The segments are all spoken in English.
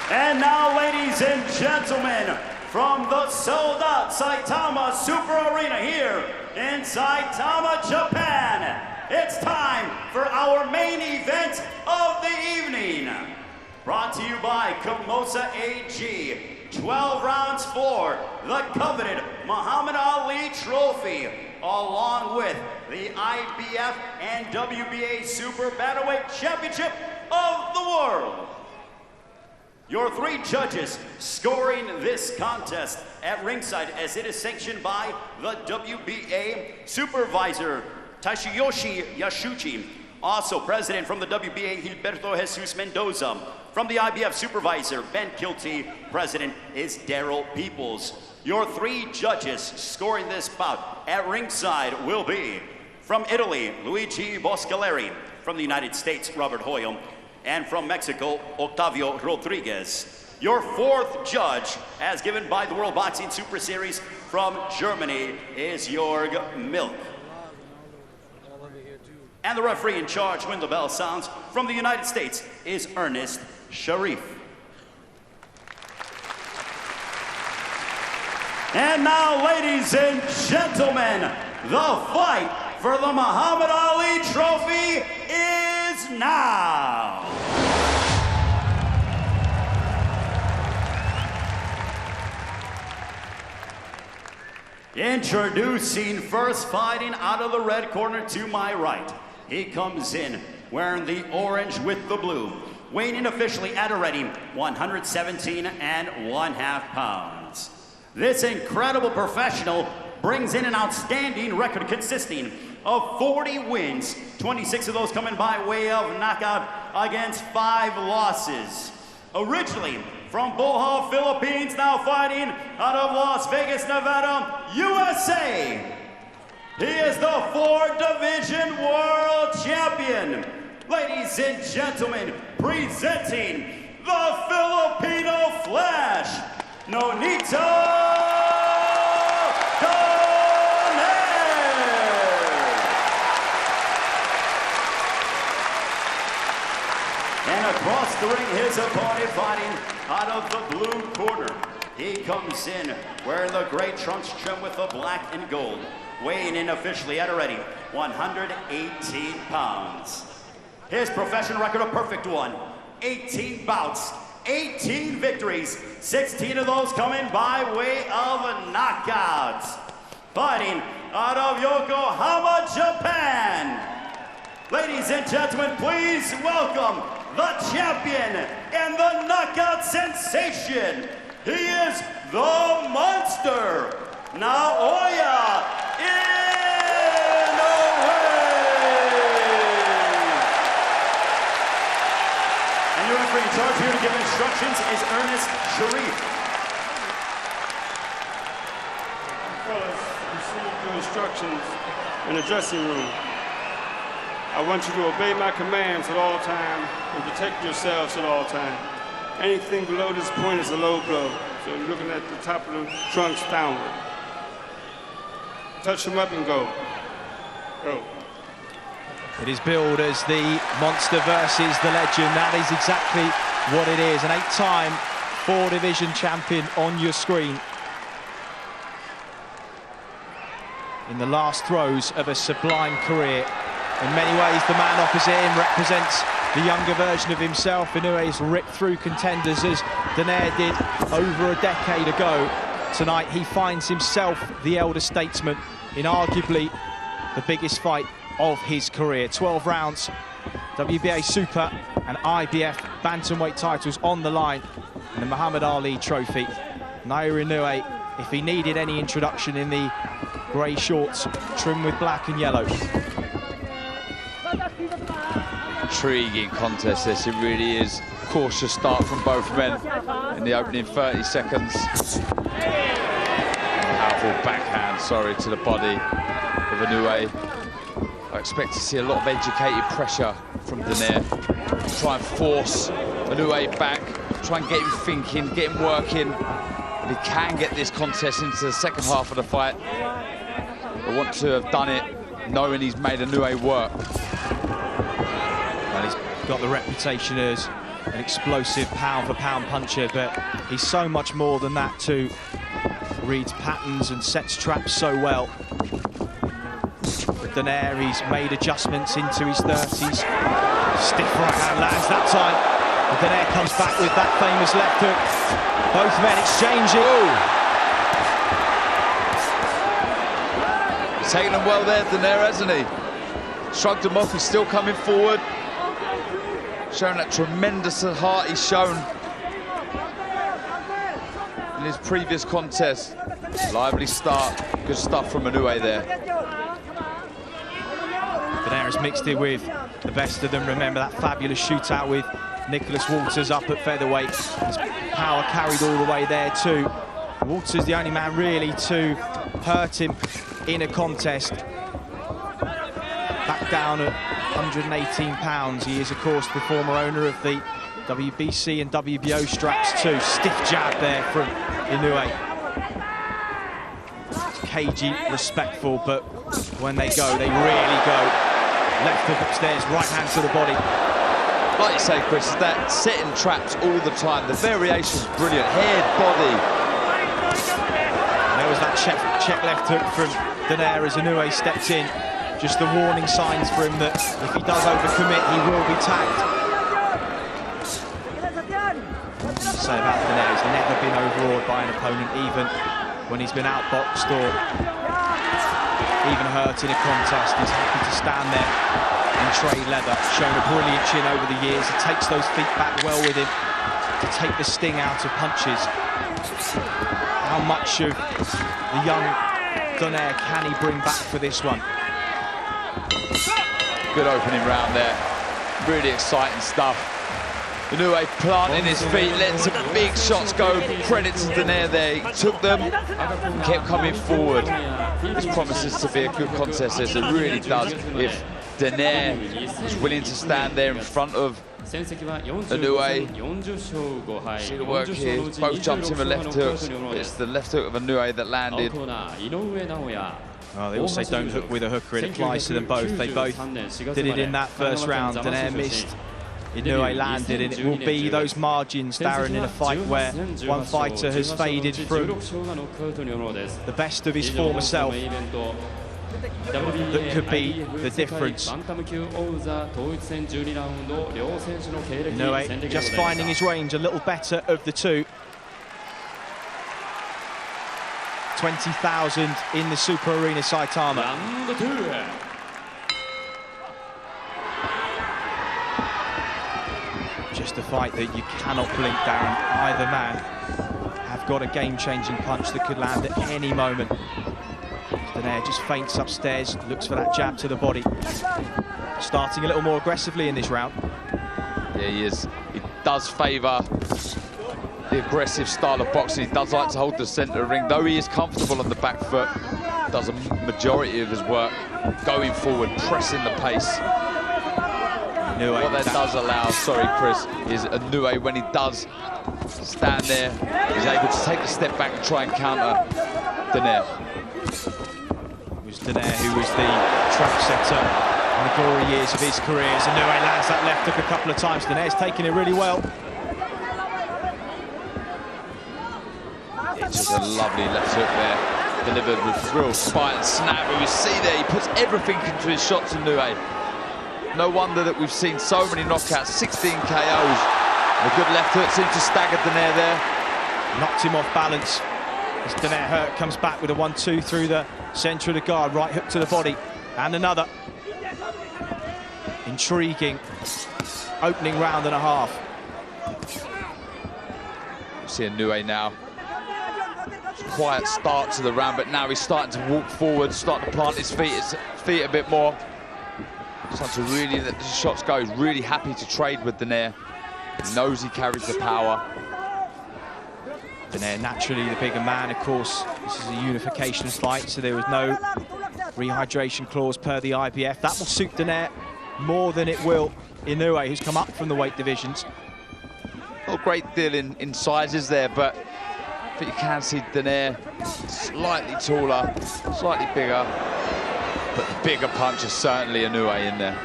And now, ladies and gentlemen, from the sold-out Saitama Super Arena here in Saitama, Japan, it's time for our main event of the evening. Brought to you by Komosa AG, 12 rounds for the coveted Muhammad Ali Trophy, along with the IBF and WBA Super Bantamweight Championship of the World. Your three judges scoring this contest at ringside, as it is sanctioned by the WBA supervisor, Tashiyoshi Yashuchi. Also president from the WBA, Gilberto Jesus Mendoza. From the IBF supervisor, Ben Kilty. President is Daryl Peoples. Your three judges scoring this bout at ringside will be from Italy, Luigi Boscaleri. From the United States, Robert Hoyle. And from Mexico, Octavio Rodriguez. Your fourth judge, as given by the World Boxing Super Series from Germany, is Jörg Milk. And the referee in charge when the bell sounds from the United States is Ernest Sharif. And now, ladies and gentlemen, the fight for the Muhammad Ali Trophy is now. Introducing first, fighting out of the red corner to my right. He comes in wearing the orange with the blue, weighing in officially at a ready 117.5 pounds. This incredible professional brings in an outstanding record consisting of 40 wins, 26 of those coming by way of knockout against 5 losses. Originally from Bohol, Philippines, now fighting out of Las Vegas, Nevada, USA. He is the 4-division world champion. Ladies and gentlemen, presenting the Filipino Flash, Nonito across the ring, his opponent fighting out of the blue corner. He comes in wearing the gray trunks trimmed with the black and gold, weighing in officially at a ready 118 pounds. His professional record a perfect one, 18 bouts, 18 victories, 16 of those coming by way of knockouts. Fighting out of Yokohama, Japan. Ladies and gentlemen, please welcome the champion and the knockout sensation. He is the monster, Naoya Inoue. And your referee in charge here to give instructions is Ernest Sharif. Fellas, receive your instructions in the dressing room. I want you to obey my commands at all times and protect yourselves at all times. Anything below this point is a low blow. So you're looking at the top of the trunks downward. Touch them up and go. Go. It is billed as the monster versus the legend. That is exactly what it is. An 8-time 4-division champion on your screen. In the last throes of a sublime career. In many ways, the man opposite him represents the younger version of himself. Inoue's ripped through contenders as Donaire did over a decade ago. Tonight, he finds himself the elder statesman in arguably the biggest fight of his career. 12 rounds, WBA Super and IBF Bantamweight titles on the line, and the Muhammad Ali Trophy. Naoya Inoue, if he needed any introduction, in the grey shorts trimmed with black and yellow. Intriguing contest this, it really is. Cautious start from both men in the opening 30 seconds. Powerful backhand, to the body of Inoue. I expect to see a lot of educated pressure from Donaire. Try and force Inoue back, try and get him thinking, get him working. If he can get this contest into the second half of the fight, I want to have done it knowing he's made Inoue work. Well, he's got the reputation as an explosive pound-for-pound puncher, but he's so much more than that too. Reads patterns and sets traps so well. With Donaire, he's made adjustments into his 30s. Stiff right hand lands that time. And Donaire comes back with that famous left hook. Both men exchanging. He's taken them well there, Donaire, hasn't he? Shrugged him off, he's still coming forward. Showing that tremendous heart he's shown in his previous contest. Lively start, good stuff from Inoue there. Donaire has mixed it with the best of them. Remember that fabulous shootout with Nicholas Walters up at featherweight. His power carried all the way there too. Walters the only man really to hurt him in a contest. Back down at 118 pounds. He is, of course, the former owner of the WBC and WBO straps too. Stiff jab there from Inoue. Cagey, respectful, but when they go, they really go. Left hook upstairs, right hand to the body. Like you say, Chris, that setting traps all the time. The variation's brilliant. Head, body. And there was that check left hook from Donaire as Inoue stepped in. Just the warning signs for him that if he does overcommit, he will be tagged. What can you say about Donaire? He's never been overawed by an opponent, even when he's been outboxed or even hurt in a contest. He's happy to stand there and trade leather. Shown a brilliant chin over the years. He takes those feet back well with him to take the sting out of punches. How much of the young Donaire can he bring back for this one? Good opening round there. Really exciting stuff. Inoue planting his feet, letting some big shots go. Credit to Donaire there. He took them, kept coming forward. This promises to be a good contest, as it really does. If Donaire is willing to stand there in front of Inoue. See the work here. Both jumped in with left hooks. It's the left hook of Inoue that landed. Well, they also don't hook with a hooker. It applies to them both. They both did it in that first round. Donaire missed. Inoue landed, and it will be those margins, Darren, in a fight where one fighter has faded from the best of his former self. That could be the difference. Inoue just finding his range, a little better of the two. 20,000 in the Super Arena Saitama. Just a fight that you cannot blink, Darren. Either man have got a game-changing punch that could land at any moment. Donaire just feints upstairs, looks for that jab to the body. Starting a little more aggressively in this round. Yeah, he is. He does favour the aggressive style of boxing. He does like to hold the centre of the ring, though he is comfortable on the back foot. Does a majority of his work going forward, pressing the pace. What that does allow, sorry Chris, is Inoue, when he does stand there, is able to take a step back and try and counter Donaire. It was Donaire who was the trap setter in the glory years of his career. As Inoue lands that left hook a couple of times. Donaire's taking it really well. It's just a lovely left hook there, delivered with real spite and snap. We see there, he puts everything into his shots, Inoue. No wonder that we've seen so many knockouts, 16 KOs. A good left hook seemed to stagger Donaire there. Knocked him off balance. As Donaire hurt, comes back with a 1-2 through the centre of the guard. Right hook to the body. And another. Intriguing opening round and a half. You see Inoue now. Quiet start to the round, but now he's starting to walk forward, starting to plant his feet a bit more. Starting to really let the shots go. He's really happy to trade with Donaire. He knows he carries the power. Donaire naturally the bigger man, of course. This is a unification fight, so there was no rehydration clause per the IBF. That will suit Donaire more than it will Inoue, who's come up from the weight divisions. Not a great deal in sizes there, but you can see Donaire slightly taller, slightly bigger. But the bigger punch is certainly Inoue in there.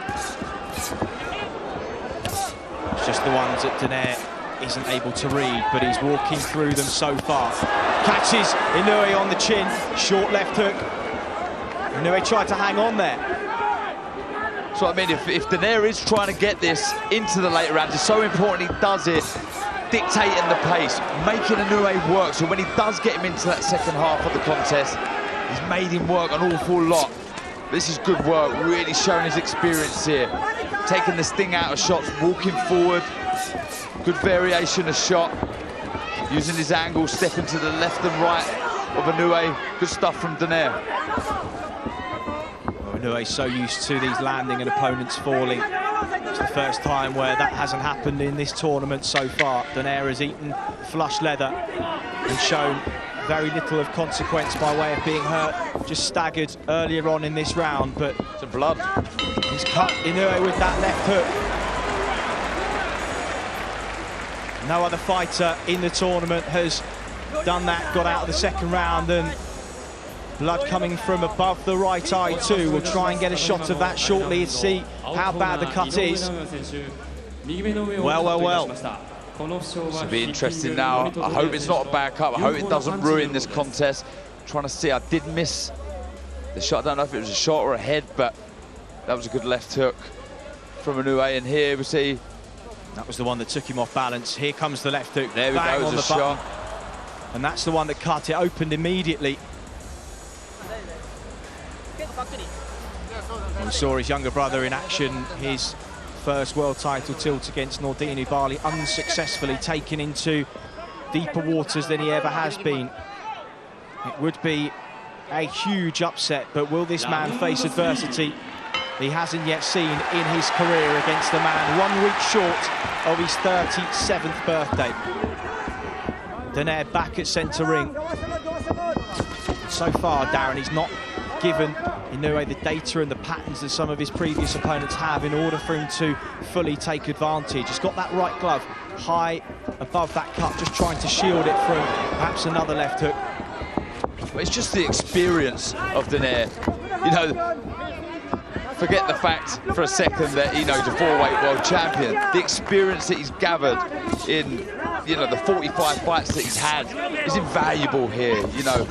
It's just the ones that Donaire isn't able to read, but he's walking through them so far. Catches Inoue on the chin, short left hook. Inoue tried to hang on there. So I mean, if Donaire is trying to get this into the later rounds, it's so important he does it, dictating the pace, making Inoue work, so when he does get him into that second half of the contest, he's made him work an awful lot. This is good work, really showing his experience here. Taking the sting out of shots, walking forward, good variation of shot, using his angle, stepping to the left and right of Inoue. Good stuff from Donaire. Well, Inoue's so used to these landing and opponents falling. It's the first time where that hasn't happened in this tournament so far. Donaire has eaten flush leather and shown very little of consequence by way of being hurt. Just staggered earlier on in this round, but Some blood. he's cut Inoue with that left hook. No other fighter in the tournament has done that, got out of the second round, and blood coming from above the right eye too. We'll try and get a shot of that shortly and see how bad the cut is. Well. This will be interesting now. I hope it's not a bad cut. I hope it doesn't ruin this contest. Trying to see, I did miss the shot. I don't know if it was a shot or a head, but that was a good left hook from Inoue. And here we see... That was the one that took him off balance. Here comes the left hook. There we go, it was a shot. And that's the one that cut. It opened immediately. We saw his younger brother in action, his first world title tilt against Nordin Ubali, unsuccessfully taken into deeper waters than he ever has been. It would be a huge upset, but will this man face adversity he hasn't yet seen in his career against a man 1 week short of his 37th birthday? Donaire back at centre ring. So far, Darren, he's not given Inoue the data and the patterns that some of his previous opponents have in order for him to fully take advantage. He's got that right glove high above that cut, just trying to shield it from perhaps another left hook. But it's just the experience of Donaire. You know, forget the fact for a second that Inoue's a 4-weight world champion. The experience that he's gathered in, you know, the 45 fights that he's had is invaluable here, you know.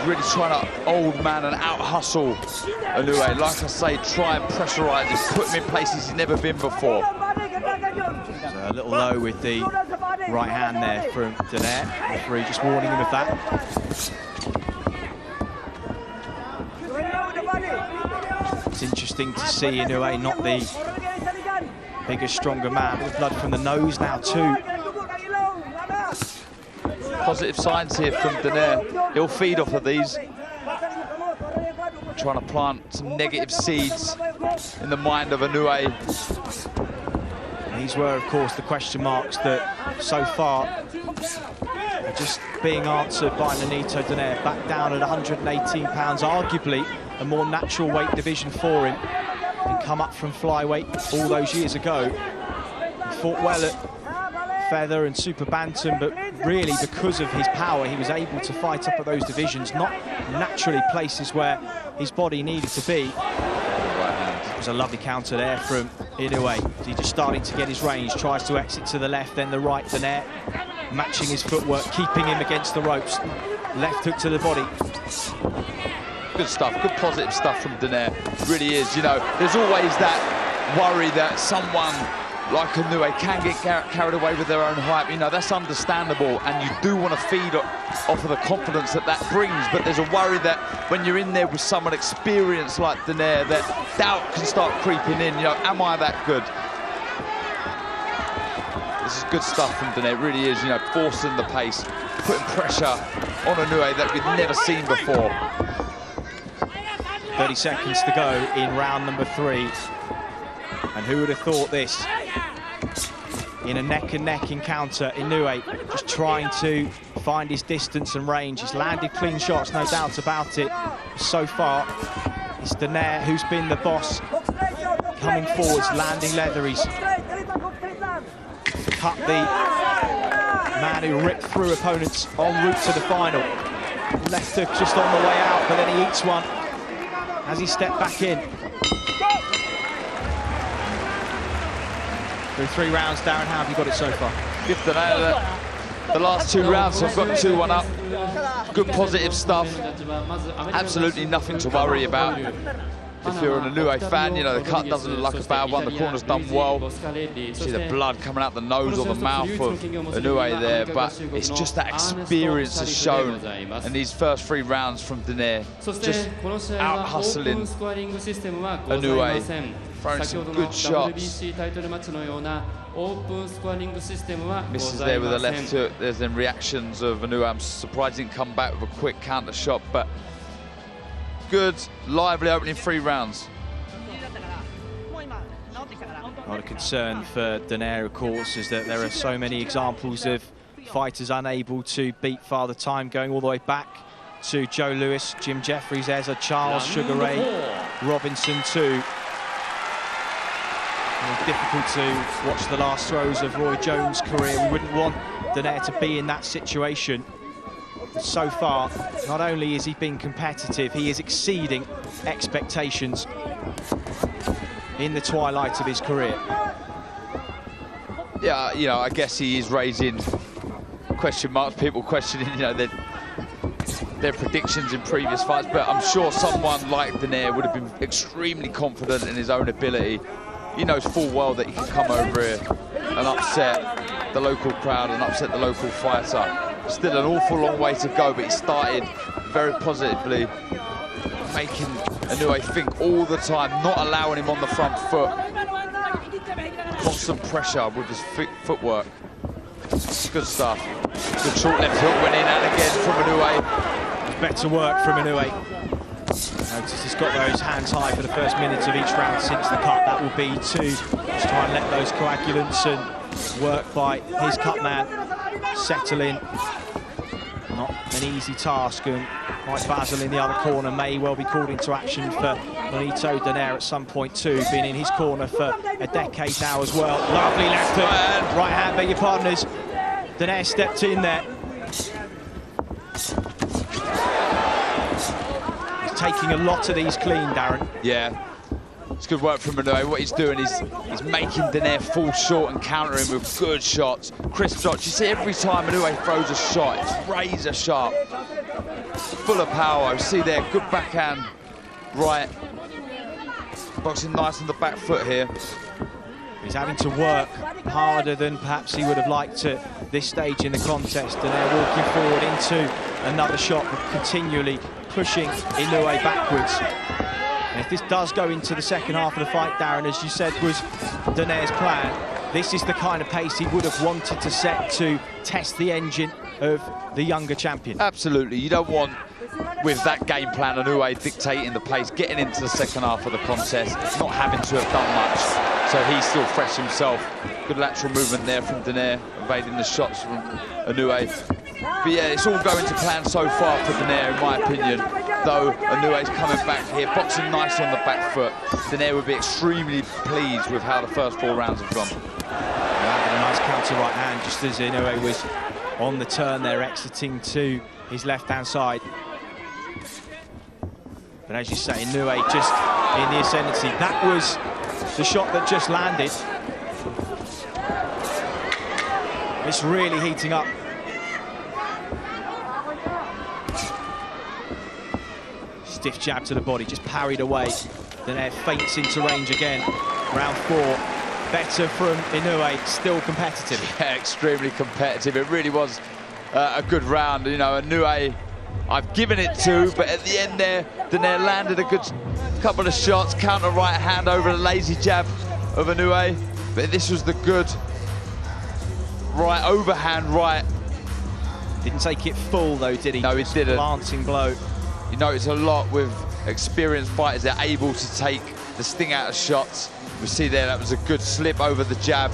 Really trying to old man and out-hustle Inoue. Like I say, try and pressurise him, put him in places he's never been before. So a little low with the right hand there from Donaire. Referee just warning him of that. It's interesting to see Inoue not the bigger, stronger man, with blood from the nose now too. Positive signs here from Donaire. He'll feed off of these. Trying to plant some negative seeds in the mind of Inoue. These were, of course, the question marks that so far are just being answered by Nonito Donaire. Back down at 118 pounds, arguably a more natural weight division for him. And come up from flyweight all those years ago. He fought well at feather and super bantam, but really because of his power he was able to fight up at those divisions, not naturally places where his body needed to be. It was a lovely counter there from Inoue. He's just starting to get his range, tries to exit to the left, then the right. Donaire matching his footwork, keeping him against the ropes. Left hook to the body. Good stuff, good positive stuff from Donaire. Really is, you know, there's always that worry that someone like Inoue can get carried away with their own hype. You know, that's understandable, and you do want to feed off of the confidence that that brings, but there's a worry that when you're in there with someone experienced like Donaire, that doubt can start creeping in. You know, am I that good? This is good stuff from Donaire, it really is, you know, forcing the pace, putting pressure on Inoue that we've never seen before. 30 seconds to go in round number 3. And who would have thought this? In a neck-and-neck encounter, Inoue just trying to find his distance and range. He's landed clean shots, no doubt about it. So far, it's Donaire who's been the boss. Coming forwards, landing leather. He's cut the man who ripped through opponents en route to the final. Left hook just on the way out, but then he eats one as he stepped back in. Through 3 rounds, Darren, how have you got it so far? Give Donaire the last 2 rounds, so I've got 2-1 up. Good positive stuff. Absolutely nothing to worry about. If you're an Inoue fan, you know, the cut doesn't look like a bad one. The corner's done well. See the blood coming out the nose or the mouth of Inoue there, but it's just that experience has shown. And these first 3 rounds from Donaire, just out-hustling Inoue, throwing some good shots. Misses there with a left hook. There's then reactions of Inoue. I'm surprised he didn't come back with a quick counter shot, but good, lively opening 3 rounds. Not a concern for Donaire, of course, is that there are so many examples of fighters unable to beat Father Time, going all the way back to Joe Louis, Jim Jeffries, Ezra Charles, Sugar Ray Robinson too. Difficult to watch the last throws of Roy Jones' career. We wouldn't want Donaire to be in that situation. So far, not only is he being competitive, he is exceeding expectations in the twilight of his career. Yeah, you know, I guess he is raising question marks, people questioning, you know, their predictions in previous fights, but I'm sure someone like Donaire would have been extremely confident in his own ability. He knows full well that he can come over here and upset the local crowd and upset the local fighter. Still an awful long way to go, but he started very positively, making Inoue think all the time, not allowing him on the front foot. Constant pressure with his footwork. Good stuff. Good short left hook went in and again from Inoue. Better work from Inoue. Notice he's got those hands high for the first minutes of each round since the cut. That will be to just try and let those coagulants and work by his cut man settle in. Not an easy task, and Mike Basil in the other corner may well be called into action for Nonito Donaire at some point too. Been in his corner for a decade now as well. Lovely left hook, right hand, beg your pardoners. Donaire stepped in there. Taking a lot of these clean, Darren. Yeah, it's good work from Inoue. What he's doing is he's making Donaire fall short and countering with good shots, crisp shots. You see every time Inoue throws a shot, it's razor sharp, full of power. You see there, good backhand, right. Boxing nice on the back foot here. He's having to work harder than perhaps he would have liked at this stage in the contest. Donaire walking forward into another shot, but continually pushing Inoue backwards. And if this does go into the second half of the fight, Darren, as you said was Donaire's plan, this is the kind of pace he would have wanted to set to test the engine of the younger champion. Absolutely, you don't want, with that game plan, Inoue dictating the pace, getting into the second half of the contest, not having to have done much. So he's still fresh himself. Good lateral movement there from Donaire, evading the shots from Inoue. But yeah, it's all going to plan so far for Donaire, in my opinion. Though Inoue's coming back here, boxing nice on the back foot. Donaire would be extremely pleased with how the first 4 rounds have gone. Landed a nice counter right hand just as Inoue was on the turn there, exiting to his left-hand side. But as you say, Inoue just in the ascendancy. That was the shot that just landed. It's really heating up. Stiff jab to the body, just parried away. Donaire feints into range again. Round 4, better from Inoue, still competitive. Yeah, extremely competitive. It really was a good round. You know, Inoue, I've given it to, but at the end there, Donaire landed a good couple of shots, counter right hand over the lazy jab of Inoue. But this was the good right overhand right. Didn't take it full though, did he? No, he didn't. Glancing blow. You notice a lot with experienced fighters, they're able to take the sting out of shots. We see there, that was a good slip over the jab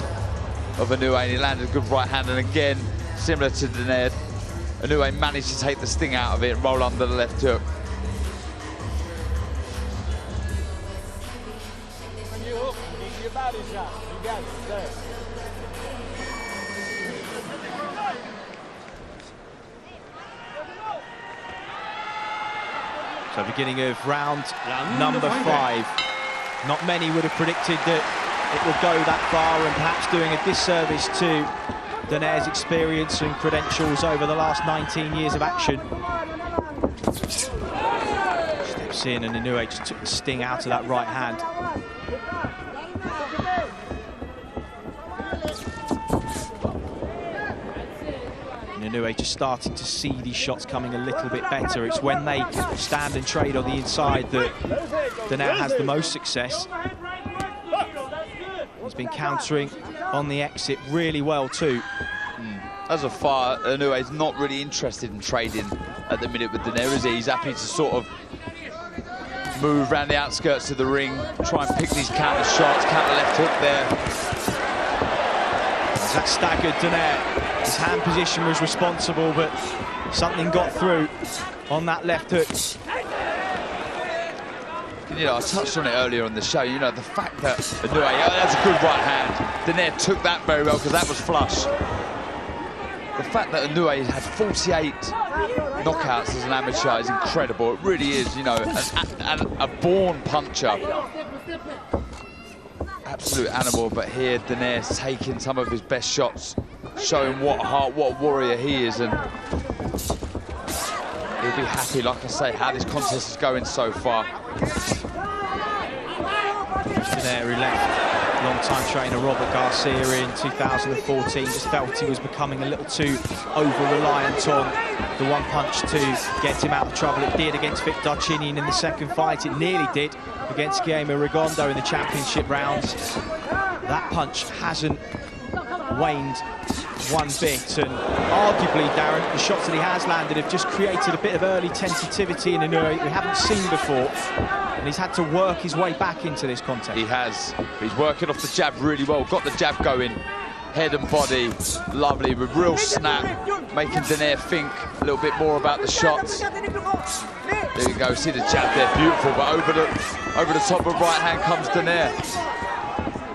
of Inoue, and he landed a good right hand. And again, similar to Donaire, Inoue managed to take the sting out of it and roll under the left hook. So beginning of round number 5. Not many would have predicted that it will go that far, and perhaps doing a disservice to Donaire's experience and credentials over the last 19 years of action. Steps in, and Inoue just took the sting out of that right hand. Inoue just starting to see these shots coming a little bit better. It's when they stand and trade on the inside that Donaire has the most success. He's been countering on the exit really well too. As a far, Inoue's not really interested in trading at the minute with Donaire, is he? He's happy to sort of move around the outskirts of the ring, try and pick these counter shots, counter left hook there. That staggered Donaire. His hand position was responsible, but something got through on that left hook. You know, I touched on it earlier on the show, you know, the fact that Inoue, that's a good right hand. Donaire took that very well because that was flush. The fact that Inoue had 48 knockouts as an amateur is incredible. It really is, you know, a born puncher. Absolute animal, but here Donaire's taking some of his best shots, showing what a warrior he is, and he'll be happy, like I say, how this contest is going so far. Donaire, who left long-time trainer Robert Garcia in 2014, just felt he was becoming a little too over-reliant on the one punch to get him out of trouble. It did against Vic Darchinyan in the second fight. It nearly did against Guillermo Rigondeaux in the championship rounds. That punch hasn't waned one bit, and arguably, Darren, the shots that he has landed have just created a bit of early tentativity in Inoue we haven't seen before, and he's had to work his way back into this contest. He has. He's working off the jab really well, got the jab going, head and body, lovely, with real snap, making Donaire think a little bit more about the shots. There you go, see the jab there, beautiful, but over the top of right hand comes Donaire.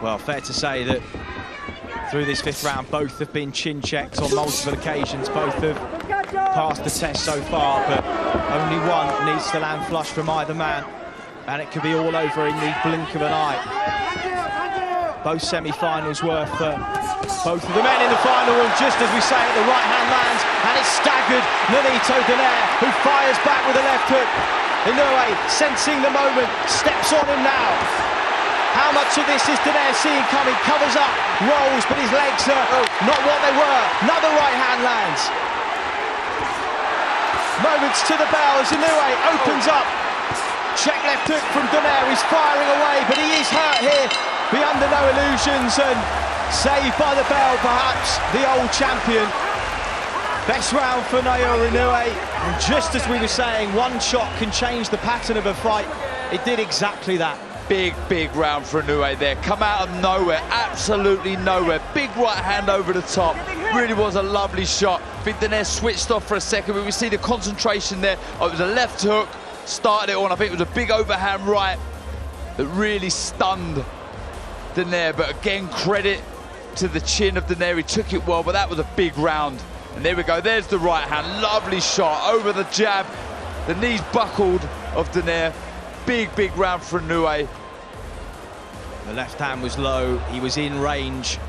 Well, fair to say that through this fifth round, both have been chin checked on multiple occasions. Both have passed the test so far, but only one needs to land flush from either man, and it could be all over in the blink of an eye. Both semi-finals were for both of the men in the final, and just as we say it, the right hand lands, and it's staggered Nonito Donaire, who fires back with a left hook. Inoue, sensing the moment, steps on him now. How much of this is Donaire seeing coming? Covers up, rolls, but his legs are not what they were. Another right hand lands. Moments to the bell as Inoue opens up. Check left hook from Donaire. He's firing away, but he is hurt here. Be under no illusions, and saved by the bell, perhaps, the old champion. Best round for Naoya Inoue. And just as we were saying, one shot can change the pattern of a fight. It did exactly that. Big round for Inoue there. Come out of nowhere, absolutely nowhere. Big right hand over the top. Really was a lovely shot. I think Donaire switched off for a second, but we see the concentration there. Oh, it was a left hook, started it on. I think it was a big overhand right that really stunned Donaire. But again, credit to the chin of Donaire. He took it well, but that was a big round. And there we go, there's the right hand. Lovely shot over the jab. The knees buckled of Donaire. Big round for Inoue. The left hand was low, he was in range.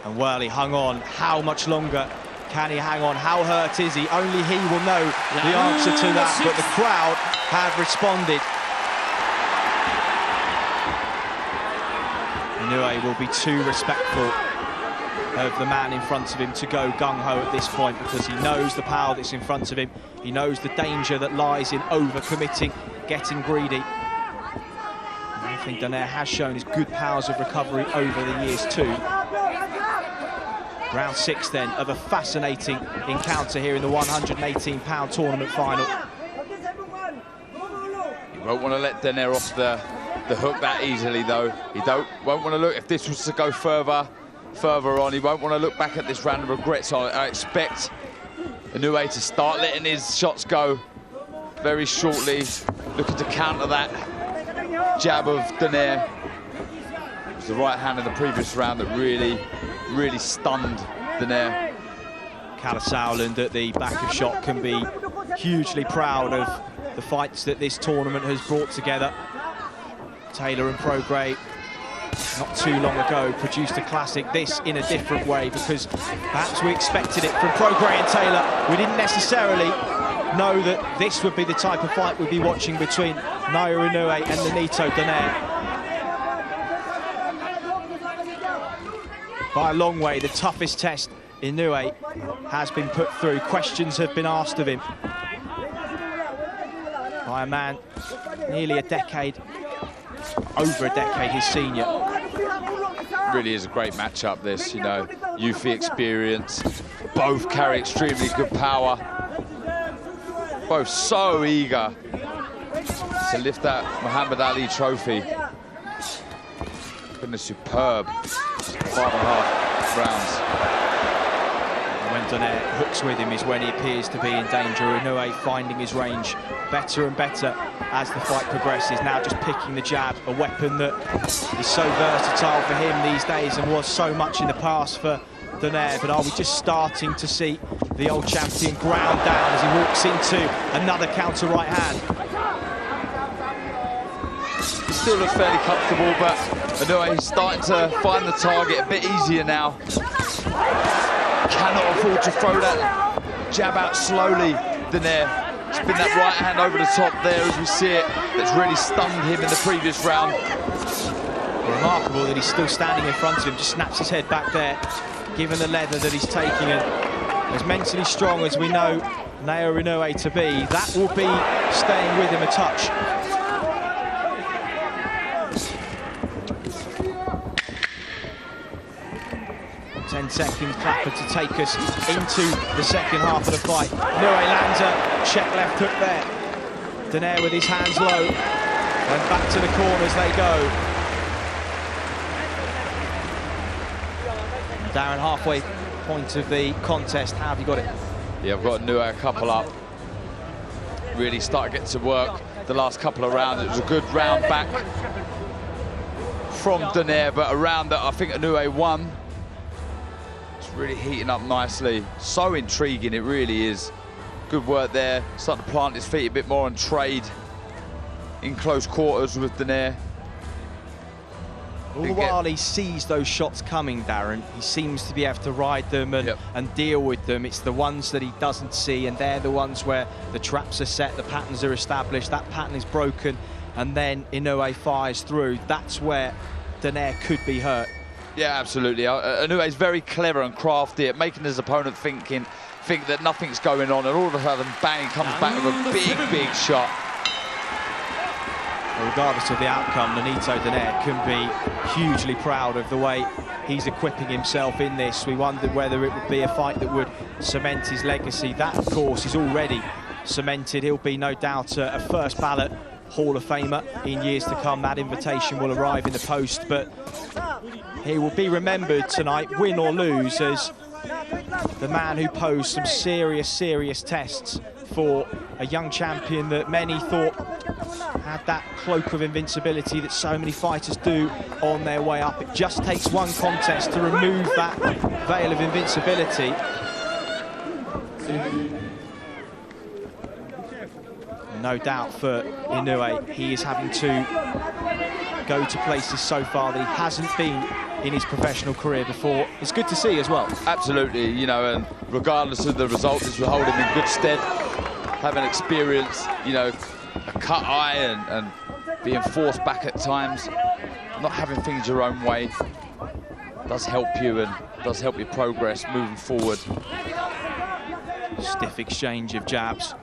And well, he hung on. How much longer can he hang on? How hurt is he? Only he will know the answer to that, but the crowd have responded. Inoue will be too respectful of the man in front of him to go gung-ho at this point, because he knows the power that's in front of him. He knows the danger that lies in over-committing, getting greedy. And I think Donaire has shown his good powers of recovery over the years too. Round 6 then of a fascinating encounter here in the 118-pound tournament final. He won't want to let Donaire off the hook that easily though. He won't want to look, if this was to go further on, he won't want to look back at this round and regret. So I expect Inoue to start letting his shots go very shortly, looking to counter that jab of Donaire. It was the right hand in the previous round that really stunned Donaire. Kalle Sauerland at the back of shot can be hugely proud of the fights that this tournament has brought together. Taylor and Prograis, not too long ago, produced a classic, this in a different way, because perhaps we expected it from Prograis and Taylor. We didn't necessarily know that this would be the type of fight we'd be watching between Naoya Inoue and Nonito Donaire. By a long way, the toughest test Inoue has been put through. Questions have been asked of him by a man nearly a decade, over a decade his senior. Really is a great matchup, this, you know, youthly experience. Both carry extremely good power. Both so eager to lift that Muhammad Ali trophy. Been a superb 5.5 rounds. When Donaire hooks with him is when he appears to be in danger. Inoue finding his range better and better as the fight progresses. Now just picking the jab, a weapon that is so versatile for him these days and was so much in the past for Donaire. But are we just starting to see the old champion ground down as he walks into another counter right hand? He still looks fairly comfortable, but Inoue is starting to find the target a bit easier now. Cannot afford to throw that jab out slowly, Donaire. It's been that right hand over the top there, as we see it, that's really stunned him in the previous round. Remarkable that he's still standing in front of him, just snaps his head back there, given the leather that he's taking. And as mentally strong as we know Naoya Inoue to be, that will be staying with him a touch. 10 seconds, Clapper to take us into the second half of the fight. Inoue lands a check left hook there. Donaire with his hands low, and back to the corners they go. Darren, halfway point of the contest, how have you got it? Yeah, I've got Inoue a couple up. Really start to get to work the last couple of rounds. It was a good round back from Donaire, but a round that I think Inoue won. Really heating up nicely. So intriguing, it really is. Good work there. Starting to plant his feet a bit more and trade in close quarters with Donaire. All the while he sees those shots coming, Darren, he seems to be able to ride them and deal with them. It's the ones that he doesn't see, and they're the ones where the traps are set, the patterns are established, that pattern is broken, and then Inoue fires through. That's where Donaire could be hurt. Yeah, absolutely. Inoue is very clever and crafty at making his opponent think that nothing's going on, and all of a sudden, bang, he comes back with a big, big shot. Well, regardless of the outcome, Nonito Donaire can be hugely proud of the way he's equipping himself in this. We wondered whether it would be a fight that would cement his legacy. That, of course, is already cemented. He'll be, no doubt, a first ballot Hall of Famer in years to come. That invitation will arrive in the post, but he will be remembered tonight, win or lose, as the man who posed some serious tests for a young champion that many thought had that cloak of invincibility that so many fighters do on their way up. It just takes one contest to remove that veil of invincibility. No doubt for Inoue, he is having to go to places so far that he hasn't been in his professional career before. It's good to see as well. Absolutely, you know, and regardless of the result, this will hold him in good stead. Having experienced, you know, a cut eye and being forced back at times, not having things your own way does help you and does help your progress moving forward. Stiff exchange of jabs.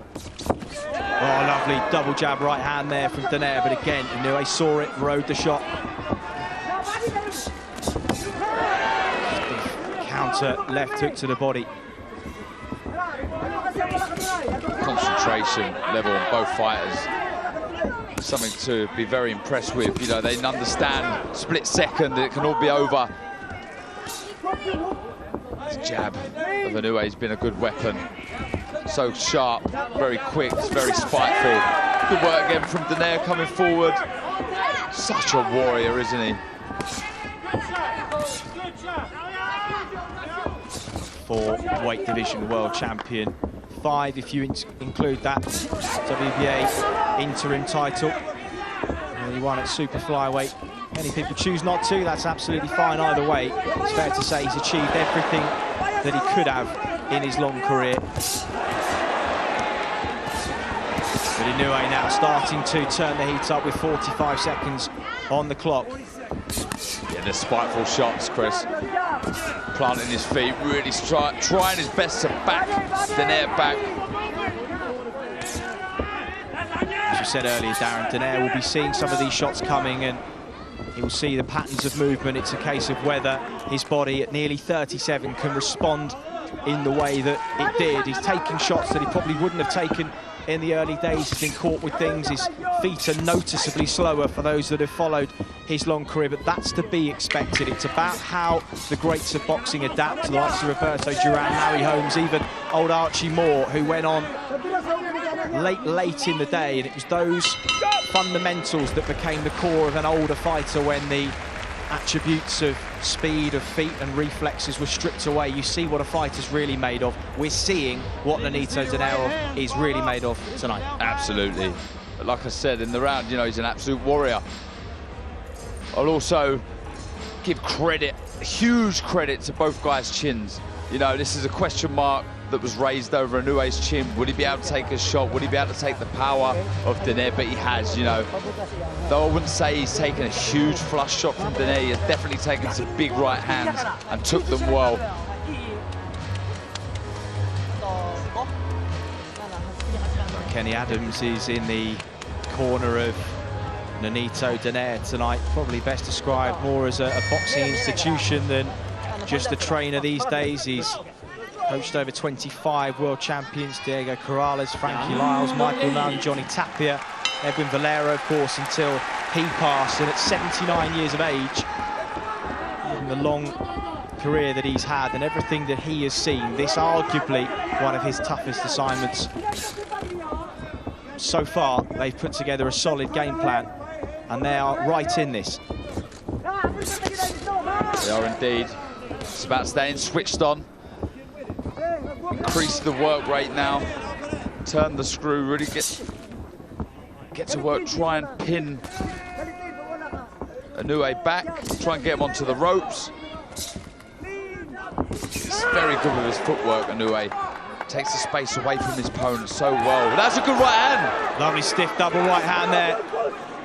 Oh, lovely double jab right hand there from Donaire, but again, Inoue saw it, rode the shot. Counter left hook to the body. Concentration level on both fighters. Something to be very impressed with. You know, they understand split second, it can all be over. This jab of Inoue has been a good weapon. So sharp, very quick, very spiteful. Good work again from Donaire coming forward. Such a warrior, isn't he? For weight division world champion. 5 if you include that WBA interim title. When he won at super flyweight. Many people choose not to, that's absolutely fine either way. It's fair to say he's achieved everything that he could have in his long career. But Inoue now starting to turn the heat up with 45 seconds on the clock. Yeah, the spiteful shots, Chris. Planting his feet, really trying his best to back Donaire back. As we said earlier, Darren, Donaire will be seeing some of these shots coming and he will see the patterns of movement. It's a case of whether his body at nearly 37 can respond in the way that it did. He's taking shots that he probably wouldn't have taken in the early days. He's been caught with things. His feet are noticeably slower for those that have followed his long career, but that's to be expected. It's about how the greats of boxing adapt to the likes of Roberto Duran, Harry Holmes, even old Archie Moore, who went on late in the day, and it was those fundamentals that became the core of an older fighter when the attributes of speed, of feet and reflexes were stripped away. You see what a fighter's really made of. We're seeing what Nonito Donaire is really made of tonight. Absolutely. But like I said in the round, you know, he's an absolute warrior. I'll also give credit, huge credit to both guys' chins. You know, this is a question mark that was raised over Inoue's chin. Would he be able to take a shot? Would he be able to take the power of Donaire? But he has, you know. Though I wouldn't say he's taken a huge flush shot from Donaire, he has definitely taken some big right hands and took them well. Kenny Adams is in the corner of Nonito Donaire tonight. Probably best described more as a boxing institution than just a trainer these days. He's coached over 25 world champions: Diego Corrales, Frankie Lyles, Michael Nunn, Johnny Tapia, Edwin Valero, of course, until he passed. And at 79 years of age, in the long career that he's had and everything that he has seen, this arguably one of his toughest assignments. So far, they've put together a solid game plan, and they are right in this. They are indeed. It's about staying switched on. Increase the work rate now. Turn the screw, really get to work, try and pin Inoue back, try and get him onto the ropes. He's very good with his footwork, Inoue. Takes the space away from his opponent so well. But that's a good right hand. Lovely stiff double right hand there.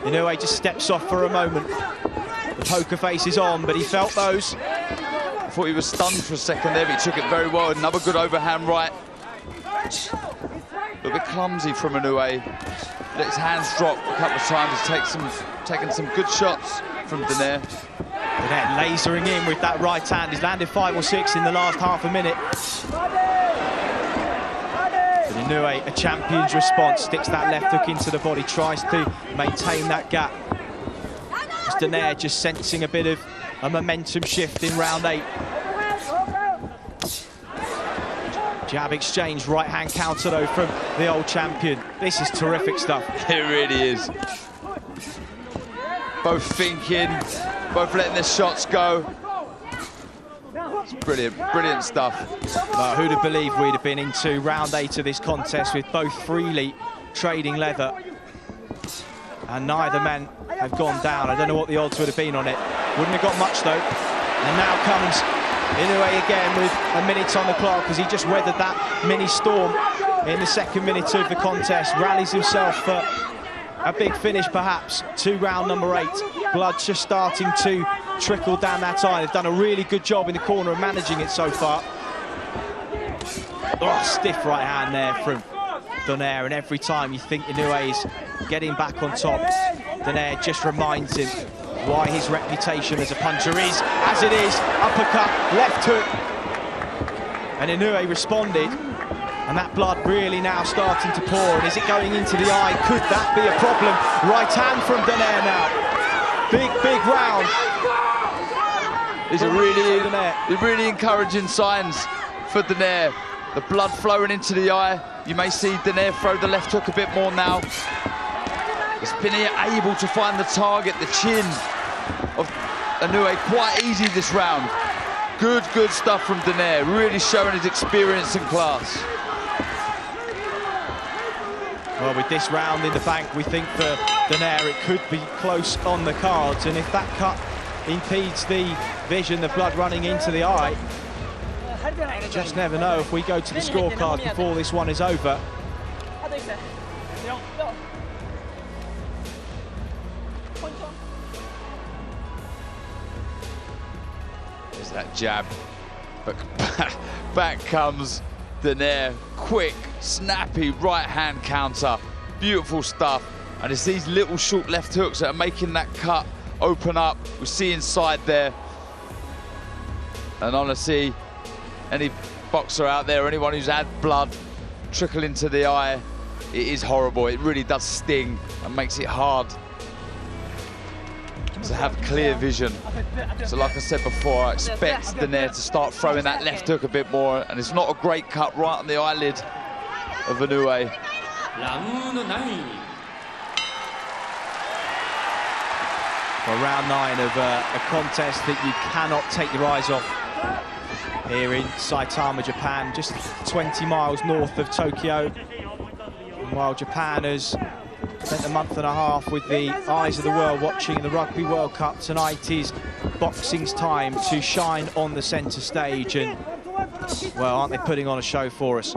Inoue just steps off for a moment. The poker face is on, but he felt those. I thought he was stunned for a second there, but he took it very well. Another good overhand right. A little bit clumsy from Inoue. Let his hands drop a couple of times. He's taken some good shots from Donaire. Donaire lasering in with that right hand. He's landed 5 or 6 in the last half a minute. But Inoue, a champion's response, sticks that left hook into the body, tries to maintain that gap. As Donaire just sensing a bit of a momentum shift in round 8. Jab exchange, right hand counter though from the old champion. This is terrific stuff. It really is. Both thinking, both letting their shots go. It's brilliant, brilliant stuff. Who'd have believed we'd have been into round 8 of this contest with both freely trading leather, and neither man have gone down. I don't know what the odds would have been on it. Wouldn't have got much though. And now comes Inoue again with a minute on the clock as he just weathered that mini storm in the second minute of the contest. Rallies himself for a big finish perhaps to round number 8. Blood just starting to trickle down that eye. They've done a really good job in the corner of managing it so far. Oh, stiff right hand there from Donaire, and every time you think Inoue's getting back on top, Donaire just reminds him why his reputation as a puncher is as it is. Uppercut, left hook, and Inoue responded, and that blood really now starting to pour. And is it going into the eye? Could that be a problem? Right hand from Donaire now. Big round. These are really encouraging signs for Donaire. The blood flowing into the eye. You may see Donaire throw the left hook a bit more now. He's been able to find the target, the chin of Inoue quite easy this round. Good stuff from Donaire, really showing his experience and class. Well, with this round in the bank, we think for Donaire it could be close on the cards, and if that cut impedes the vision, the blood running into the eye, you just never know if we go to the scorecard before this one is over. There's that jab, but back comes Donaire. Quick, snappy right-hand counter. Beautiful stuff. And it's these little short left hooks that are making that cut open up. We see inside there. And honestly, any boxer out there, anyone who's had blood trickle into the eye, it is horrible. It really does sting and makes it hard to have clear vision. So like I said before, I expect Donaire to start throwing that left hook a bit more, and it's not a great cut right on the eyelid of Inoue. Well, round 9 of a contest that you cannot take your eyes off here in Saitama, Japan, just 20 miles north of Tokyo. And while Japan has spent a month and a half with the eyes of the world watching the Rugby World Cup, tonight is boxing's time to shine on the centre stage, and, well, aren't they putting on a show for us?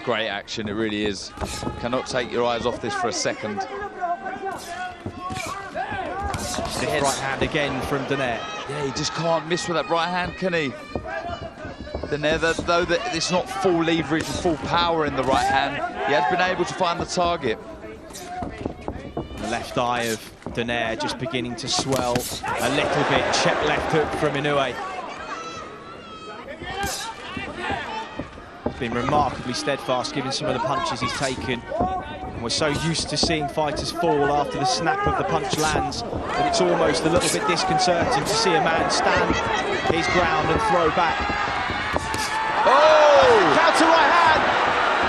Great action, it really is. Cannot take your eyes off this for a second. Stiff right hand again from Donaire. Yeah, he just can't miss with that right hand, can he? Donaire, though that it's not full leverage and full power in the right hand, he has been able to find the target. The left eye of Donaire just beginning to swell a little bit. Check left hook from Inoue. He's been remarkably steadfast given some of the punches he's taken. And we're so used to seeing fighters fall after the snap of the punch lands that it's almost a little bit disconcerting to see a man stand his ground and throw back. Oh! Counter right hand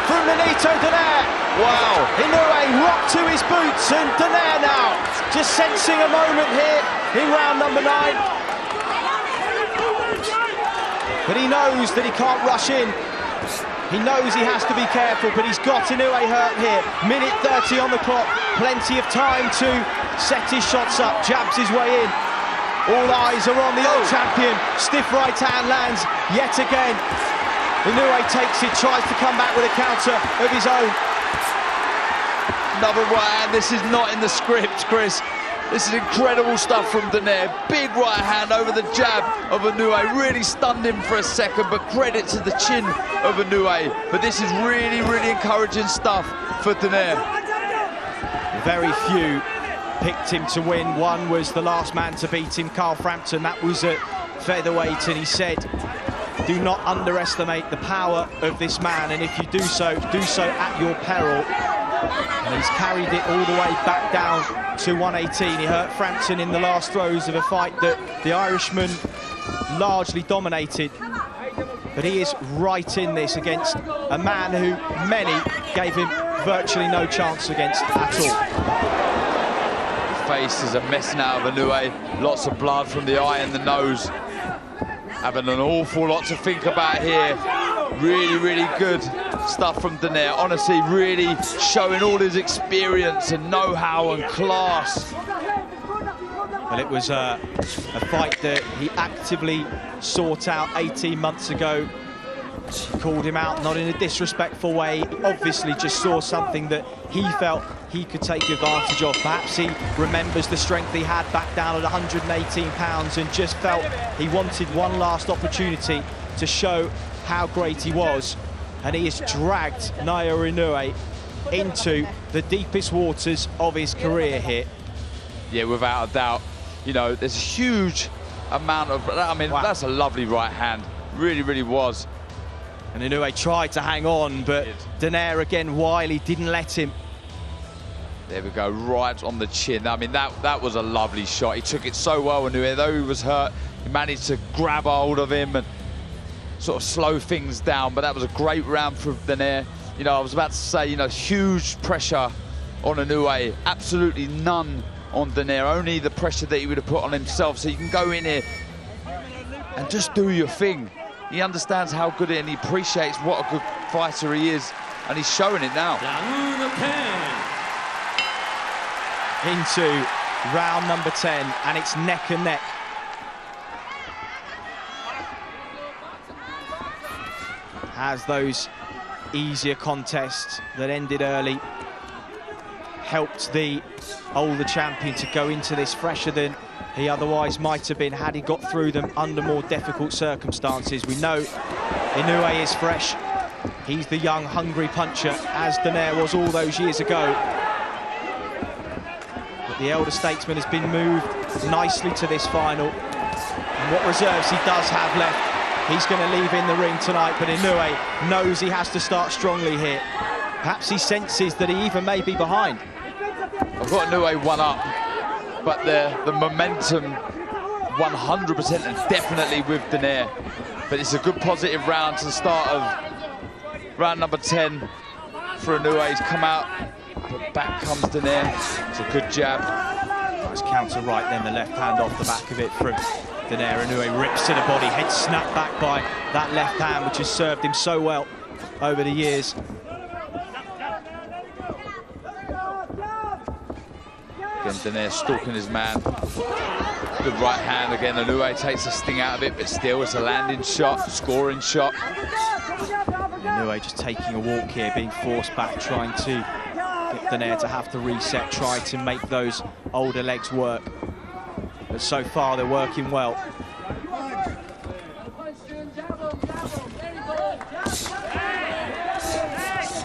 from Nonito Donaire. Wow! Inoue rocked to his boots, and Donaire now just sensing a moment here in round number 9. But he knows that he can't rush in. He knows he has to be careful, but he's got Inoue hurt here. Minute 30 on the clock, plenty of time to set his shots up, jabs his way in. All eyes are on the old champion. Stiff right hand lands yet again. Inoue takes it, tries to come back with a counter of his own. Another right hand. This is not in the script, Chris. This is incredible stuff from Donaire. Big right hand over the jab of Inoue. Really stunned him for a second, but credit to the chin of Inoue. But this is really, really encouraging stuff for Donaire. Very few picked him to win. One was the last man to beat him, Carl Frampton. That was at featherweight, and he said, do not underestimate the power of this man, and if you do so at your peril. And he's carried it all the way back down to 118. He hurt Frampton in the last throws of a fight that the Irishman largely dominated. But he is right in this against a man who many gave him virtually no chance against at all. The face is a mess now of Inoue. Lots of blood from the eye and the nose. Having an awful lot to think about here. Really, really good stuff from Donaire. Honestly, really showing all his experience and know-how and class. Well, it was a fight that he actively sought out 18 months ago. Called him out, not in a disrespectful way. He obviously just saw something that he felt he could take advantage of. Perhaps he remembers the strength he had back down at 118 pounds and just felt he wanted one last opportunity to show how great he was. And he has dragged Naoya Inoue into the deepest waters of his career here. Yeah, without a doubt. You know, there's a huge amount of, I mean, wow. That's a lovely right hand. Really, really was. And Inoue tried to hang on, but Donaire again wily, didn't let him. There we go, right on the chin. I mean, that was a lovely shot. He took it so well, Inoue, though he was hurt, he managed to grab hold of him and sort of slow things down. But that was a great round for Donaire. You know, I was about to say, you know, huge pressure on Inoue, absolutely none on Donaire, only the pressure that he would have put on himself. So you can go in here and just do your thing. He understands how good it is and he appreciates what a good fighter he is. and he's showing it now. Into round number 10, and it's neck and neck. As those easier contests that ended early helped the older champion to go into this fresher than he otherwise might have been had he got through them under more difficult circumstances. We know Inoue is fresh. He's the young, hungry puncher, as Donaire was all those years ago. But the elder statesman has been moved nicely to this final. And what reserves he does have left, he's going to leave in the ring tonight, but Inoue knows he has to start strongly here. Perhaps he senses that he even may be behind. I've got Inoue one up, but the momentum 100% and definitely with Donaire. But it's a good positive round to the start of round number 10 for Inoue. He's come out, but back comes Donaire. It's a good jab. Nice counter right, then the left hand off the back of it from Donaire. Inoue rips to the body, head snapped back by that left hand, which has served him so well over the years. Again, Donaire stalking his man. Good right hand again. Inoue takes the sting out of it, but still it's a landing shot, scoring shot. Inoue just taking a walk here, being forced back, trying to get Donaire to have to reset, try to make those older legs work. But so far they're working well.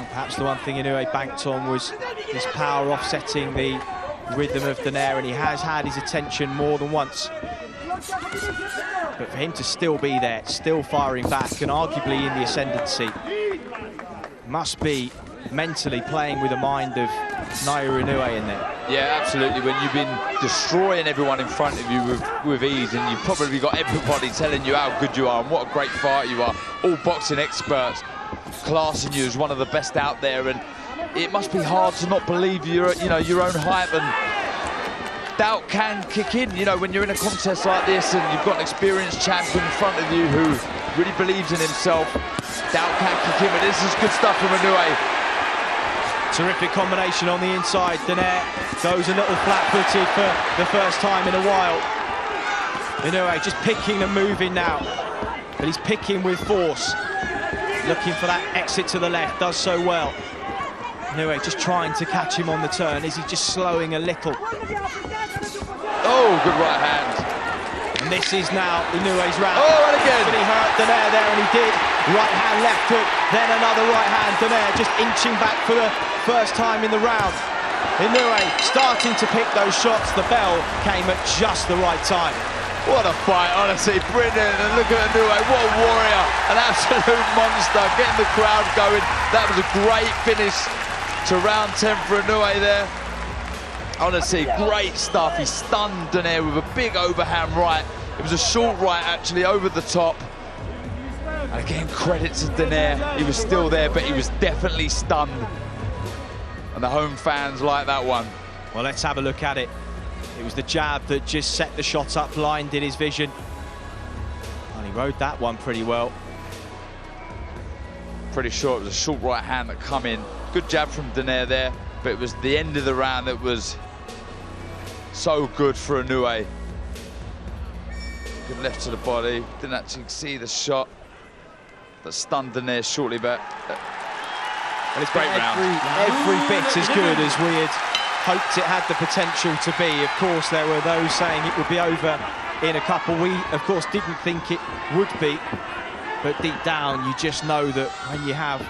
Perhaps the one thing Inoue banked on was his power offsetting the rhythm of Donaire, and he has had his attention more than once. But for him to still be there, still firing back, and arguably in the ascendancy, must be mentally playing with the mind of Naoya Inoue in there. Yeah, absolutely. When you've been destroying everyone in front of you with ease, and you've probably got everybody telling you how good you are and what a great fighter you are, all boxing experts classing you as one of the best out there, and it must be hard to not believe your own hype, and doubt can kick in, when you're in a contest like this and you've got an experienced champion in front of you who really believes in himself. Doubt can kick in, but this is good stuff from Inoue. Terrific combination on the inside. Donaire goes a little flat-footed for the first time in a while. Inoue just picking and moving now, but he's picking with force, looking for that exit to the left, does so well. Inoue just trying to catch him on the turn. Is he just slowing a little? Oh, good right hand. And this is now Inoue's round. Oh, and again. But he hurt Donaire there, and he did. Right hand, left hook, then another right hand. Donaire just inching back for the first time in the round. Inoue starting to pick those shots. The bell came at just the right time. What a fight, honestly, brilliant. And look at Inoue, what a warrior, an absolute monster, getting the crowd going. That was a great finish to round 10 for Inoue there. Honestly, great stuff. He stunned Donaire with a big overhand right. It was a short right, actually, over the top. And again, credit to Donaire. He was still there, but he was definitely stunned. And the home fans like that one. Well, let's have a look at it. It was the jab that just set the shot up, blinded his vision. And he rode that one pretty well. Pretty sure it was a short right hand that come in. Good jab from Donaire there, but it was the end of the round that was so good for Inoue. Good left to the body, didn't actually see the shot that stunned Donaire shortly, but it's great round. Every bit as good as we had hoped it had the potential to be. Of course, there were those saying it would be over in a couple. We, of course, didn't think it would be, but deep down, you just know that when you have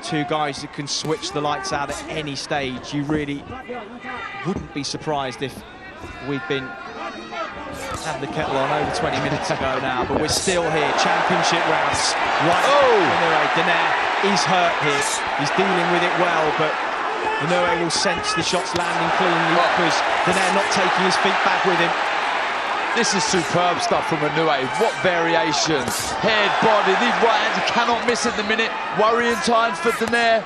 two guys that can switch the lights out at any stage, you really wouldn't be surprised if we'd been having the kettle on over 20 minutes ago now, but we're still here, championship rounds. Right, Anyway, Donaire is hurt here. He's dealing with it well, but Inoue will sense the shots landing cleanly because Donaire not taking his feet back with him. This is superb stuff from Inoue. What variation, head, body, these right hands, you cannot miss at the minute. Worrying times for Donaire.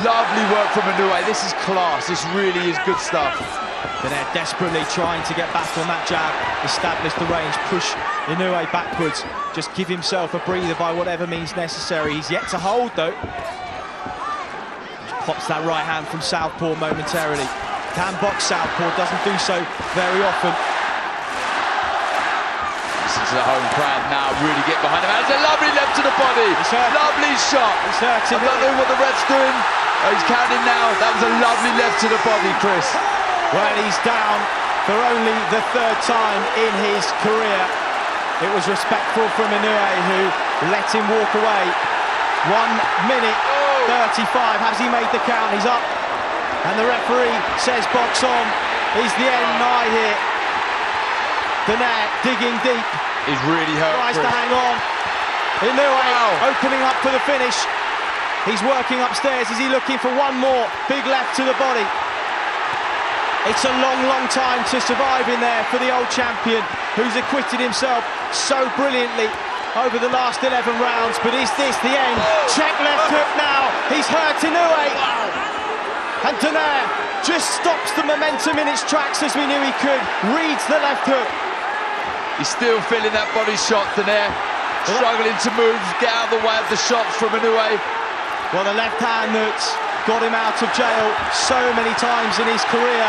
Lovely work from Inoue. This is class. This really is good stuff. Donaire desperately trying to get back on that jab, establish the range, push Inoue backwards, just give himself a breather by whatever means necessary. He's yet to hold though. Pops that right hand from southpaw momentarily. Can box southpaw, doesn't do so very often. Listen to the home crowd now, really get behind him. That's a lovely left to the body. Lovely shot. I don't know what the ref's doing. Oh, he's counting now. That was a lovely left to the body, Chris. Well, he's down for only the third time in his career. It was respectful from Inoue, who let him walk away. 1 minute 35. Has he made the count? He's up. And the referee says box on. Is the end nigh here? Donaire digging deep. He's really hurt. Tries to hang on. Inoue opening up for the finish. He's working upstairs. Is he looking for one more big left to the body? It's a long, long time to survive in there for the old champion, who's acquitted himself so brilliantly over the last 11 rounds. But is this the end? Check left hook now. He's hurt Inoue. And Donaire just stops the momentum in its tracks, as we knew he could. Reads the left hook. He's still feeling that body shot, Donaire. Struggling to move, get out of the way of the shots from Inoue. Well, the left hand that's got him out of jail so many times in his career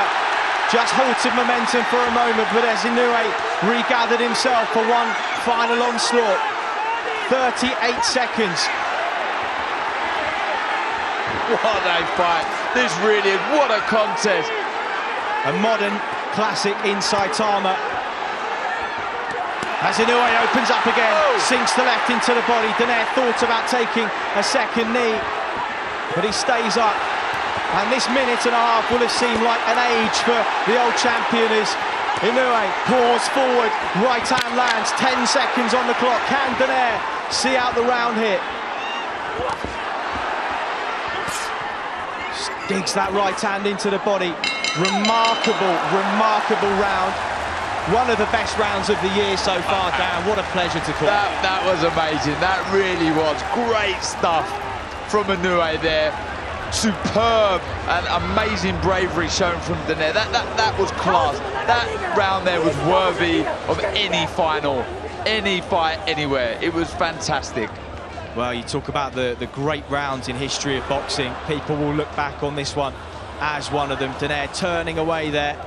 just halted momentum for a moment, but as Inoue regathered himself for one final onslaught. 38 seconds. What a fight. This really is, what a contest. A modern classic in Saitama. As Inoue opens up again, sinks the left into the body. Donaire thought about taking a second knee, but he stays up. And this minute and a half will have seemed like an age for the old champion as Inoue pours forward, right hand lands, 10 seconds on the clock. Can Donaire see out the round here? Digs that right hand into the body. Remarkable, remarkable round. One of the best rounds of the year so far, Dan. What a pleasure to call. That was amazing. That really was great stuff from Inoue there. Superb and amazing bravery shown from Donaire. That was class. That round there was worthy of any final, any fight, anywhere. It was fantastic. Well, you talk about the great rounds in history of boxing. People will look back on this one as one of them. Donaire turning away there.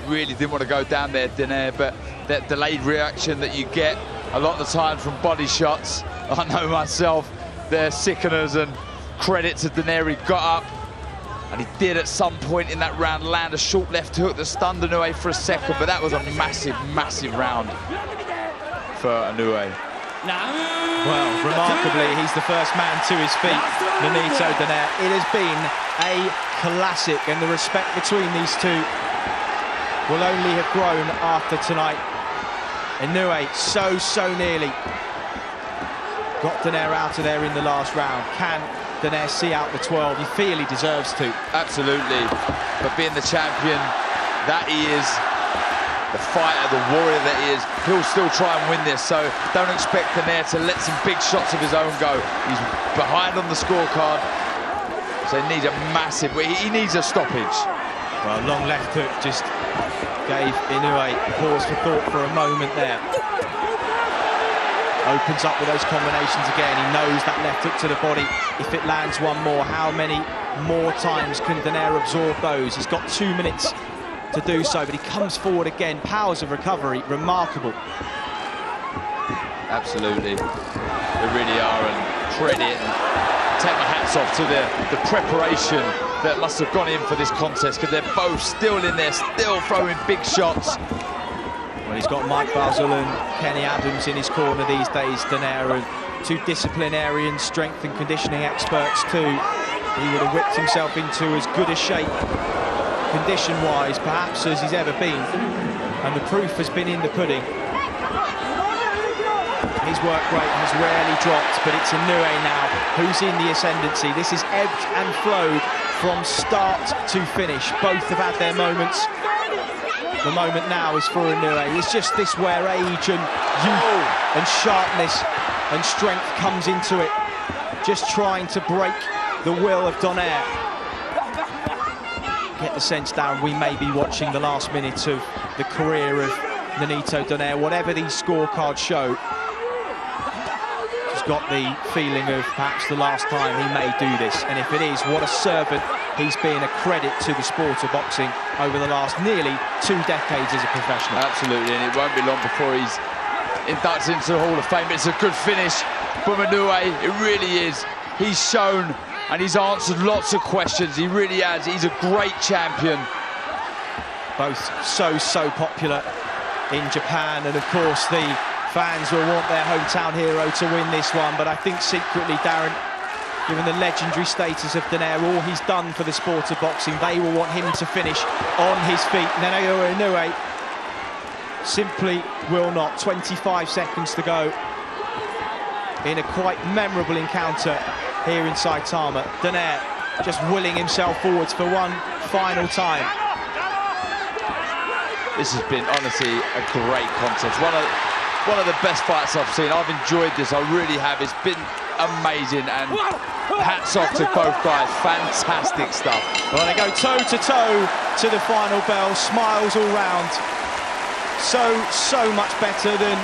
Really didn't want to go down there, Donaire, but that delayed reaction that you get a lot of the time from body shots, I know myself, they're sickeners, and credit to Donaire, he got up, and he did at some point in that round land a short left hook that stunned Inoue for a second, but that was a massive, massive round for Inoue. Well, remarkably, he's the first man to his feet, Nonito Donaire. It has been a classic, and the respect between these two will only have grown after tonight. Inoue so nearly got Donaire out of there in the last round. Can Donaire see out the 12? You feel he deserves to. Absolutely, but being the champion that he is, the fighter, the warrior that he is, he'll still try and win this, so don't expect Donaire to let some big shots of his own go. He's behind on the scorecard, so he needs a massive, he needs a stoppage. Well, long left hook just gave Inoue pause for thought for a moment there. Opens up with those combinations again. He knows that left hook to the body. If it lands one more, how many more times can Donaire absorb those? He's got 2 minutes to do so, but he comes forward again. Powers of recovery, remarkable. Absolutely, they really are, and credit and take my hats off to the preparation that must have gone in for this contest, because they're both still in there, still throwing big shots. Well, he's got Mike Basil and Kenny Adams in his corner these days, Donaire, and two disciplinarian strength and conditioning experts too. He would have whipped himself into as good a shape, condition-wise, perhaps as he's ever been, and the proof has been in the pudding. His work rate has rarely dropped, but it's Inoue now who's in the ascendancy. This is ebbed and flowed from start to finish. Both have had their moments. The moment now is for Inoue. It's just this where age and youth and sharpness and strength comes into it. Just trying to break the will of Donaire. Get the sense, Darren, we may be watching the last minute of the career of Nonito Donaire. Whatever these scorecards show, just got the feeling of perhaps the last time he may do this. And if it is, what a servant he's been, a credit to the sport of boxing over the last nearly 2 decades as a professional. Absolutely, and it won't be long before he's inducted into the Hall of Fame. It's a good finish from Inoue, it really is. He's shown and he's answered lots of questions, he really has. He's a great champion. Both so popular in Japan, and of course the fans will want their hometown hero to win this one, but I think secretly, Darren, given the legendary status of Donaire, all he's done for the sport of boxing, they will want him to finish on his feet. Inoue simply will not. 25 seconds to go in a quite memorable encounter here in Saitama. Donaire just willing himself forwards for one final time. This has been, honestly, a great contest. One of the best fights I've seen. I've enjoyed this, I really have. It's been amazing, and hats off to both guys. Fantastic stuff. Well, they go toe-to-toe to the final bell, smiles all round. So much better than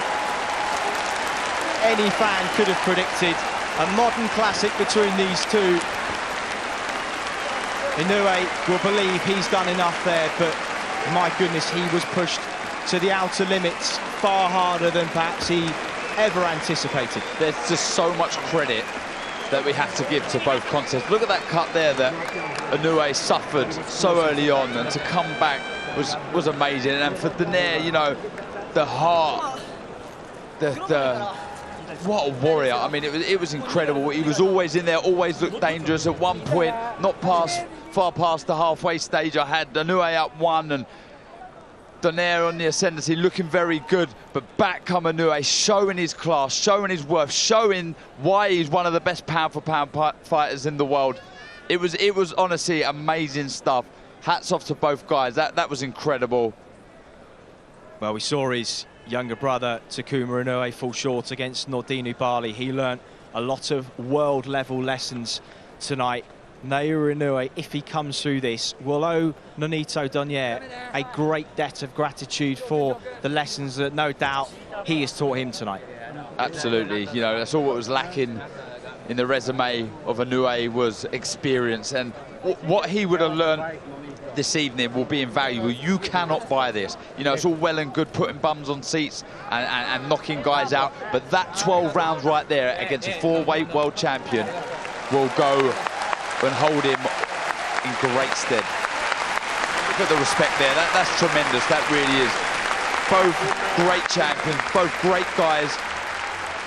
any fan could have predicted. A modern classic between these two. Inoue will believe he's done enough there, but my goodness, he was pushed to the outer limits far harder than perhaps he ever anticipated. There's just so much credit that we have to give to both contests. Look at that cut there that Inoue suffered so early on, and to come back was amazing. And for Donaire, you know, the heart, what a warrior. I mean, it was incredible. He was always in there, always looked dangerous. At one point, not far past the halfway stage, I had Inoue up 1 and Donaire on the ascendancy, looking very good, but back come Inoue, showing his class, showing his worth, showing why he's one of the best pound-for-pound fighters in the world. It was honestly amazing stuff. Hats off to both guys. That was incredible. Well, we saw his younger brother Takuma Inoue fall short against Nordine Bali. He learnt a lot of world-level lessons tonight. Naoya Inoue, if he comes through this, will owe Nonito Donaire a great debt of gratitude for the lessons that no doubt he has taught him tonight. Absolutely, you know, that's all what was lacking in the resume of Inoue was experience, and what he would have learned this evening will be invaluable. You cannot buy this. You know, it's all well and good putting bums on seats and knocking guys out, but that 12 rounds right there against a 4-weight world champion will go and hold him in great stead. Look at the respect there. That's tremendous. That really is. Both great champions, both great guys,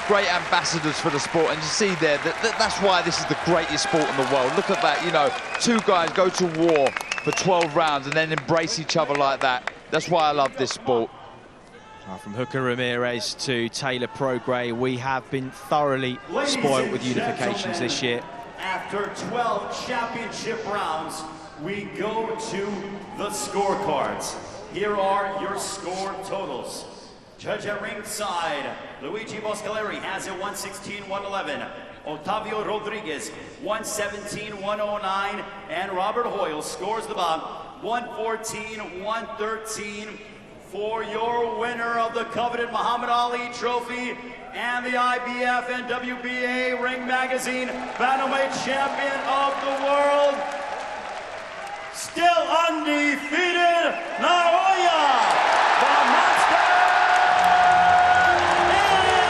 great ambassadors for the sport. And you see there, that's why this is the greatest sport in the world. Look at that, you know, 2 guys go to war for 12 rounds and then embrace each other like that. That's why I love this sport. From Hooker Ramirez to Taylor Prograis, we have been thoroughly spoiled with unifications this year. After 12 championship rounds, we go to the scorecards. Here are your score totals. Judge at ringside, Luigi Boscaleri has it 116-111. Otavio Rodriguez, 117-109. And Robert Hoyle scores the bout, 114-113. For your winner of the coveted Muhammad Ali Trophy and the IBF and WBA Ring Magazine Bantamweight Champion of the World, still undefeated, Naoya, the Monster Inoue!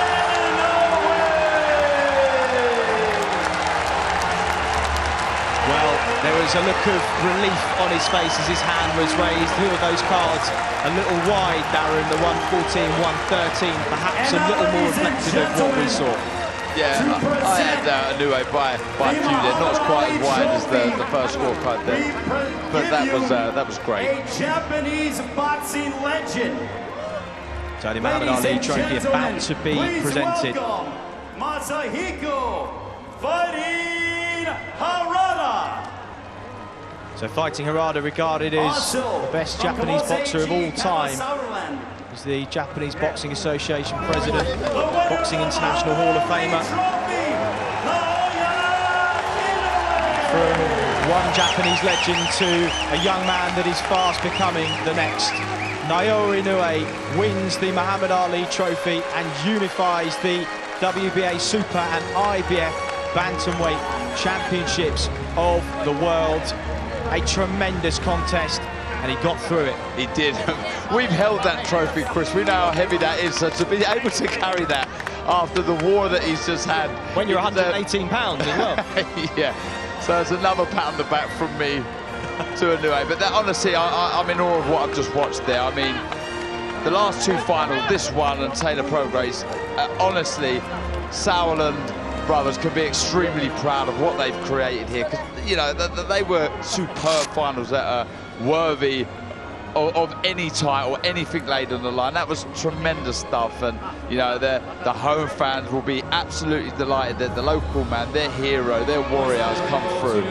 Well, there was a look of relief on his face as his hand was raised. Who are those cards? A little wide, Darren, the 114-113, perhaps a little more reflective of what we saw. Yeah, I had Inoue by a few there, not as quite as wide as the first scorecard there, but that was great. A Japanese boxing legend. So the Muhammad Ali Trophy about to be presented. Masahiko fighting Harada. So fighting Harada, regarded as the best Japanese boxer of all time. He's the Japanese Boxing Association President, Boxing International Hall of Famer. From one Japanese legend to a young man that is fast becoming the next. Naoya Inoue wins the Muhammad Ali Trophy and unifies the WBA Super and IBF Bantamweight Championships of the world. A tremendous contest, and he got through it. He did. We've held that trophy, Chris. We know how heavy that is, so to be able to carry that after the war that he's just had. When you're 118 pounds as well. Yeah, so it's another pat on the back from me to Inoue. But that, honestly, I'm in awe of what I've just watched there. I mean, the last two finals, this one and Taylor Prograis, honestly, Sauerland brothers can be extremely proud of what they've created here, because you know they were superb finals that are worthy of any title, anything laid on the line. That was tremendous stuff, and you know the home fans will be absolutely delighted that the local man, their hero, their warrior has come through.